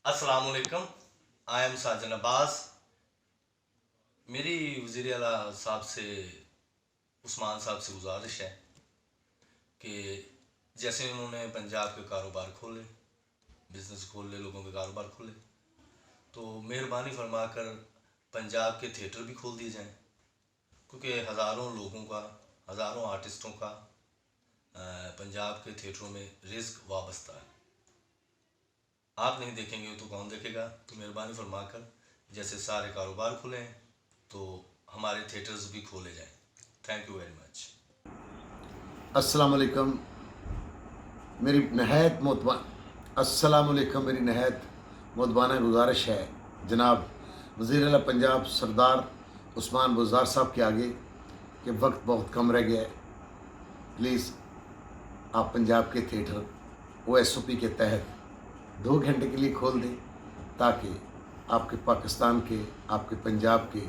अस्सलाम वालेकुम। I am साजन अब्बास। मेरी वज़ीर आला साहब से, उस्मान साहब से गुजारिश है कि जैसे उन्होंने पंजाब के कारोबार खोले, बिज़नेस खोले, लोगों के कारोबार खोले, तो मेहरबानी फरमाकर पंजाब के थिएटर भी खोल दिए जाएं, क्योंकि हज़ारों लोगों का, हज़ारों आर्टिस्टों का पंजाब के थिएटरों में रिस्क वाबस्ता है। आप नहीं देखेंगे तो कौन देखेगा? तो मेहरबानी फरमाकर जैसे सारे कारोबार खुले हैं तो हमारे थिएटर्स भी खोले जाएं। Thank you very much. अस्सलाम वालेकुम। मेरी नहायत मोतबा अस्सलाम वालेकुम। मेरी नहायत मोतबाना गुजारिश है जनाब वज़ीर आला पंजाब सरदार उस्मान बुज़दार साहब के आगे कि वक्त बहुत कम रह गया है। प्लीज़ आप पंजाब के थिएटर OSOP के तहत 2 घंटे के लिए खोल दें, ताकि आपके पाकिस्तान के, आपके पंजाब के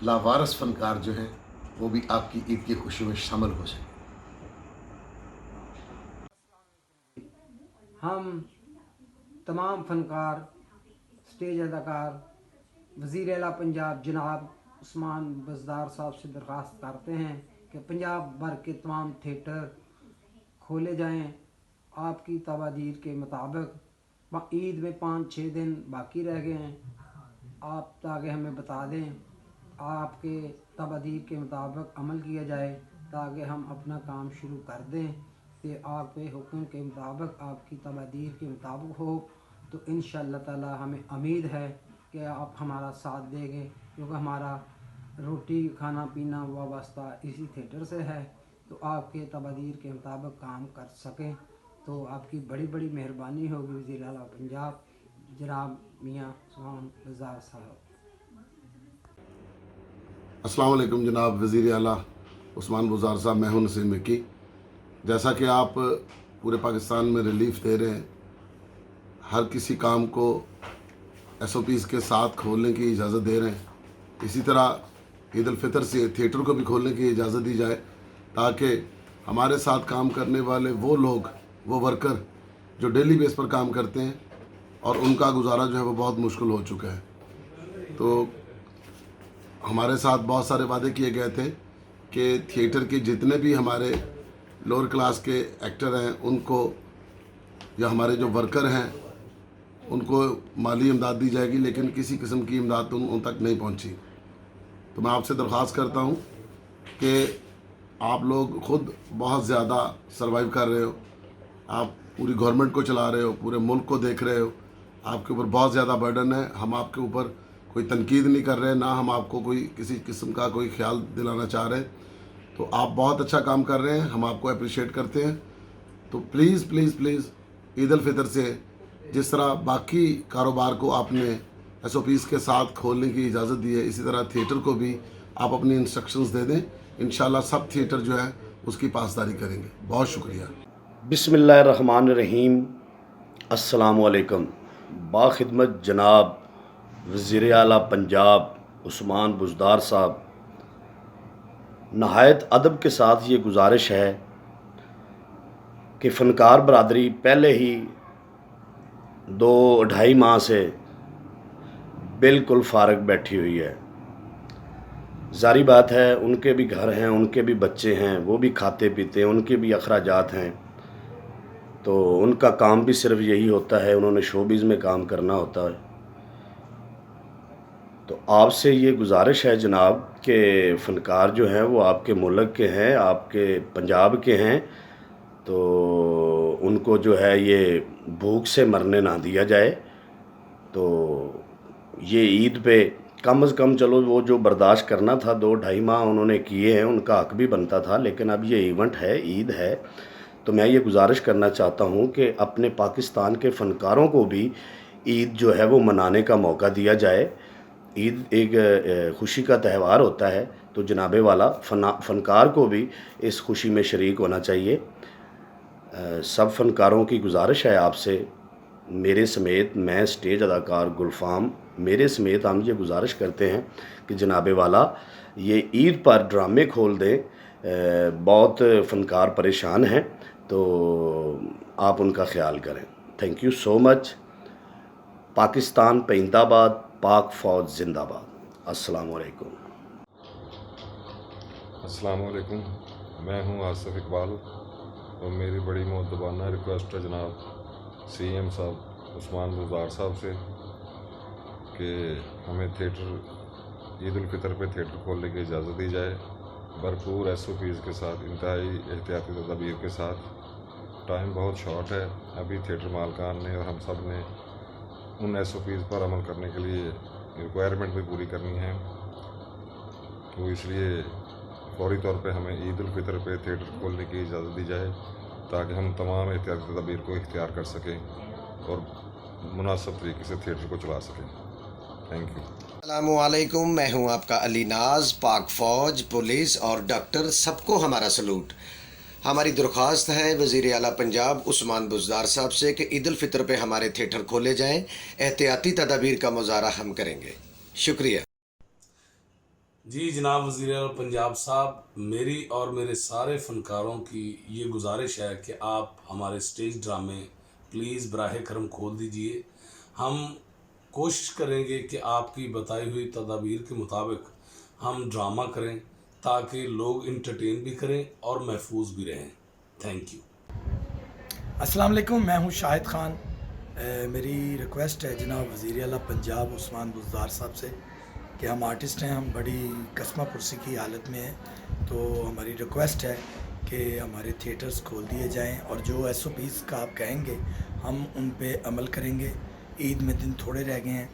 लावारस फ़नकार जो हैं वो भी आपकी ईद की खुशी में शामिल हो सकें। हम तमाम फ़नकार, स्टेज अदाकार वज़ीर आला पंजाब जनाब उस्मान बुज़दार साहब से दरख्वास्त करते हैं कि पंजाब भर के तमाम थिएटर खोले जाएं। आपकी तवादीर के मुताबिक ईद में 5-6 दिन बाकी रह गए हैं। आप ताकि हमें बता दें, आपके तवादीर के मुताबिक अमल किया जाए ताकि हम अपना काम शुरू कर दें कि आपके हुक्म के मुताबिक, आपकी तवादीर के मुताबिक हो। तो इंशाअल्लाह ताला हमें उम्मीद है कि आप हमारा साथ देंगे, क्योंकि हमारा रोटी खाना पीना वाबस्ता इसी थिएटर से है। तो आपके तवादीर के मुताबिक काम कर सकें तो आपकी बड़ी बड़ी मेहरबानी होगी वज़ीर आला पंजाब जनाब मियाँ उस्मान बुज़दार साहब। अस्सलाम वालेकुम जनाब वज़ीर आला उस्मान बुज़दार साहब। मैं हूं नसीम मिक्की। जैसा कि आप पूरे पाकिस्तान में रिलीफ दे रहे हैं, हर किसी काम को SOPs के साथ खोलने की इजाज़त दे रहे हैं, इसी तरह ईद उल फितर से थिएटर को भी खोलने की इजाज़त दी जाए, ताकि हमारे साथ काम करने वाले वो लोग, वो वर्कर जो डेली बेस पर काम करते हैं और उनका गुजारा जो है वो बहुत मुश्किल हो चुका है। तो हमारे साथ बहुत सारे वादे किए गए थे कि थिएटर के जितने भी हमारे लोअर क्लास के एक्टर हैं उनको, या हमारे जो वर्कर हैं उनको माली इमदाद दी जाएगी, लेकिन किसी किस्म की इमदाद उन तक नहीं पहुंची। तो मैं आपसे दरख्वास्त करता हूं कि आप लोग ख़ुद बहुत ज़्यादा सर्वाइव कर रहे हो, आप पूरी गवर्नमेंट को चला रहे हो, पूरे मुल्क को देख रहे हो, आपके ऊपर बहुत ज़्यादा बर्डन है। हम आपके ऊपर कोई तनकीद नहीं कर रहे, ना हम आपको कोई किसी किस्म का कोई ख्याल दिलाना चाह रहे। तो आप बहुत अच्छा काम कर रहे हैं, हम आपको अप्रिशिएट करते हैं। तो please please please Eid ul Fitr से जिस तरह बाकी कारोबार को आपने SOPs के साथ खोलने की इजाज़त दी है, इसी तरह थिएटर को भी आप अपनी इंस्ट्रक्शंस दे दें। इंशाल्लाह सब थिएटर जो है उसकी पासदारी करेंगे। बहुत शुक्रिया। बिस्मिल्लाहिर्रहमानिर्रहीम। अस्सलामु अलैकुम। बाखिदमत जनाब वज़ीर आला पंजाब उस्मान बुज़दार साहब, नहायत अदब के साथ ये गुजारिश है कि फ़नकार बरादरी पहले ही 2-2.5 माह से बिल्कुल फारग बैठी हुई है। ज़ारी बात है, उनके भी घर हैं, उनके भी बच्चे हैं, वो भी खाते पीते हैं, उनके भी अखराजात हैं। तो उनका काम भी सिर्फ यही होता है, उन्होंने शोबिज़ में काम करना होता है। तो आपसे ये गुजारिश है जनाब कि फ़नकार जो हैं वो आपके मुल्क के हैं, आपके पंजाब के हैं, तो उनको जो है ये भूख से मरने ना दिया जाए। तो ये ईद पे कम से कम चलो वो जो बर्दाश्त करना था 2-2.5 माह उन्होंने किए हैं, उनका हक भी बनता था, लेकिन अब ये इवेंट है, ईद है, तो मैं ये गुजारिश करना चाहता हूँ कि अपने पाकिस्तान के फ़नकारों को भी ईद जो है वो मनाने का मौका दिया जाए। ईद एक खुशी का त्यौहार होता है, तो जनाबे वाला फ़नकार को भी इस खुशी में शरीक होना चाहिए। सब फ़नकारों की गुजारिश है आपसे, मेरे समेत, मैं स्टेज अदाकार गुलफाम, मेरे समेत हम ये गुजारिश करते हैं कि जनाबे वाला ये ईद पर ड्रामे खोल दें। बहुत फ़नकार परेशान हैं, तो आप उनका ख्याल करें। Thank you so much. Pakistan पेंदाबाद, पाक फ़ौज जिंदाबाद। अस्सलाम वालेकुम। अस्सलाम वालेकुम। मैं हूं आसिफ इकबाल और मेरी बड़ी मुअद्दबाना रिक्वेस्ट है जनाब CM साहब उस्मान बुज़दार साहब से कि हमें थिएटर ईद उल फितर पे थिएटर खोलने की इजाज़त दी जाए, भरपूर SOPs के साथ, इंतहाई एहतियाती तदाबीर के साथ। टाइम बहुत शॉर्ट है, अभी थिएटर मालकान ने और हम सब ने उन SOPs पर अमल करने के लिए रिक्वायरमेंट भी पूरी करनी है, तो इसलिए फौरी तौर पे हमें ईद उल फितर पे थिएटर खोलने की इजाज़त दी जाए ताकि हम तमाम एहतियाती तदबीर को इख्तियार कर सकें और मुनासिब तरीके से थिएटर को चला सकें। Thank you. अस्सलामुअलैकुम, मैं हूं आपका अली नाज। पाक फ़ौज, पुलिस और डॉक्टर सबको हमारा सलूट। हमारी दरख्वास्त है वज़ीर आला पंजाब उस्मान बुज़दार साहब से कि ईद उल फितर पे हमारे थिएटर खोले जाएं। एहतियाती तदाबीर का मुज़ाहरा हम करेंगे। शुक्रिया। जी जनाब वज़ीर आला पंजाब साहब, मेरी और मेरे सारे फ़नकारों की ये गुजारिश है कि आप हमारे स्टेज ड्रामे प्लीज़ बराह करम खोल दीजिए। हम कोशिश करेंगे कि आपकी बताई हुई तदाबीर के मुताबिक हम ड्रामा करें ताकि लोग इंटरटेन भी करें और महफूज भी रहें। Thank you. अस्सलाम वालेकुम, मैं हूं शाहिद ख़ान। मेरी रिक्वेस्ट है जनाब वज़ीर आला पंजाब उस्मान बुज़दार साहब से कि हम आर्टिस्ट हैं, हम बड़ी कस्मा पुरसी की हालत में हैं, तो हमारी रिक्वेस्ट है कि हमारे थिएटर्स खोल दिए जाएं और जो SOPs का आप कहेंगे हम उन पे अमल करेंगे। ईद में दिन थोड़े रह गए हैं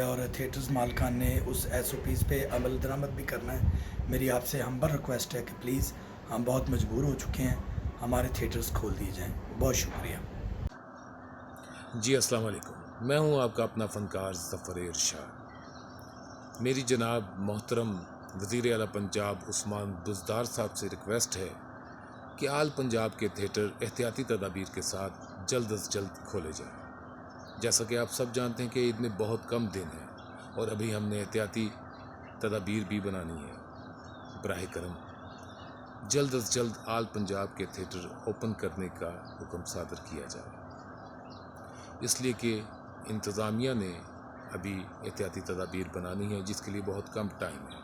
और थिएटर्स मालकान ने उस SOPs पे अमल दरामद भी करना है। मेरी आपसे हम्बल रिक्वेस्ट है कि प्लीज़, हम बहुत मजबूर हो चुके हैं, हमारे थिएटर्स खोल दिए जाएं। बहुत शुक्रिया। जी अस्सलाम वालेकुम, मैं हूं आपका अपना फ़नकार ज़फ़र इरशाद। मेरी जनाब मोहतरम वज़ीर आला पंजाब उस्मान बुज़दार साहब से रिक्वेस्ट है कि आल पंजाब के थिएटर एहतियाती तदाबीर के साथ जल्द अज जल्द खोले जाएँ। जैसा कि आप सब जानते हैं कि ईद में बहुत कम दिन हैं और अभी हमने एहतियाती तदाबीर भी बनानी है। बराह करम जल्द अज जल्द आल पंजाब के थिएटर ओपन करने का हुक्म सादर किया जाए, इसलिए कि इंतज़ामिया ने अभी एहतियाती तदाबीर बनानी है जिसके लिए बहुत कम टाइम है।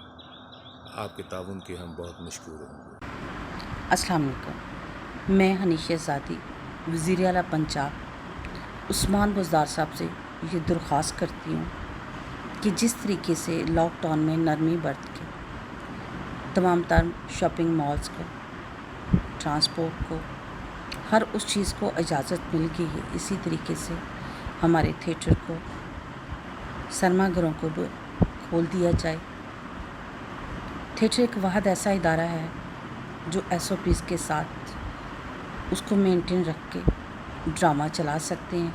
आपके ताउन के हम बहुत मशकूर होंगे। अस्सलाम वालेकुम, मैं हनीश शहज़ादी वज़ीर आला पंजाब उस्मान बुज़दार साहब से ये दरख्वास्त करती हूँ कि जिस तरीके से लॉकडाउन में नरमी बरत के तमाम तर शॉपिंग मॉल्स को, ट्रांसपोर्ट को, हर उस चीज़ को इजाज़त मिल गई है, इसी तरीके से हमारे थिएटर को, सिनेमाघरों को भी खोल दिया जाए। थिएटर एक वाहिद ऐसा इदारा है जो SOPs के साथ उसको मेंटेन रख के ड्रामा चला सकते हैं।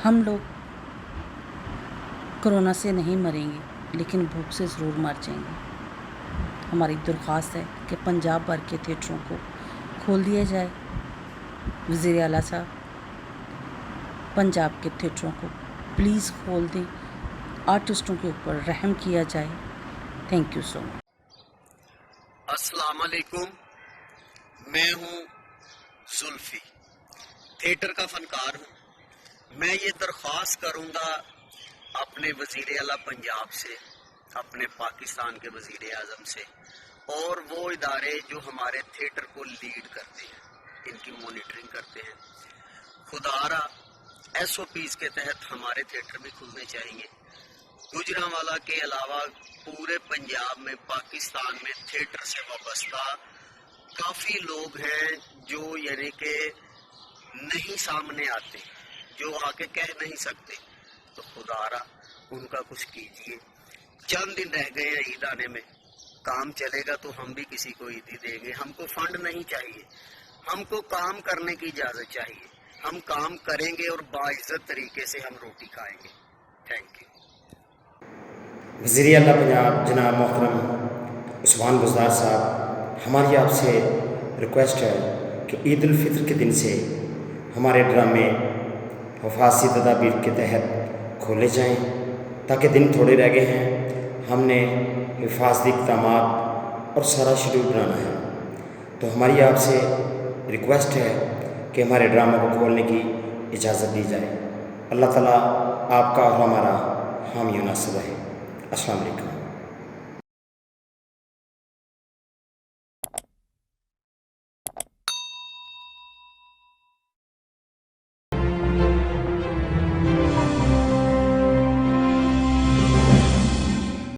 हम लोग कोरोना से नहीं मरेंगे लेकिन भूख से ज़रूर मर जाएंगे। हमारी दरख्वास्त है कि पंजाब भर के थिएटरों को खोल दिया जाए। वज़ीर आला साहब पंजाब के थिएटरों को प्लीज़ खोल दें, आर्टिस्टों के ऊपर रहम किया जाए। Thank you so much. अस्सलाम वालेकुम, मैं हूं जुल्फी, थिएटर का फनकार हूं। मैं ये दरख्वास्त करूंगा अपने वज़ीर आला पंजाब से, अपने पाकिस्तान के वज़ीर आज़म से और वो इदारे जो हमारे थिएटर को लीड करते हैं, इनकी मॉनिटरिंग करते हैं, खुदारा SOPs के तहत हमारे थिएटर भी खुलने चाहिए। गुजरांवाला के अलावा पूरे पंजाब में, पाकिस्तान में थिएटर से वाबस्ता काफ़ी लोग हैं जो यानी कि नहीं सामने आते, जो आके कह नहीं सकते, तो खुदारा उनका कुछ कीजिए। चंद दिन रह गए हैं ईद आने में, काम चलेगा तो हम भी किसी को ईदी देंगे। हमको फंड नहीं चाहिए, हमको काम करने की इजाज़त चाहिए। हम काम करेंगे और बाइज्जत तरीके से हम रोटी खाएंगे। Thank you. वज़ीर आला पंजाब जनाब मोहतरम उस्मान बुज़दार साहब, हमारी आपसे रिक्वेस्ट है कि ईद उल फितर के दिन से हमारे ड्रामे हिफाज़ती तदाबीर के तहत खोले जाएं ताकि दिन थोड़े रह गए हैं। हमने हिफाज़ती इक़दामात और सारा शेड्यूल बनाना है, तो हमारी आपसे रिक्वेस्ट है कि हमारे ड्रामा को खोलने की इजाज़त दी जाए। اللہ تعالیٰ آپ کا اور ہمارا حامی و ناصر ہے۔ السلام علیکم۔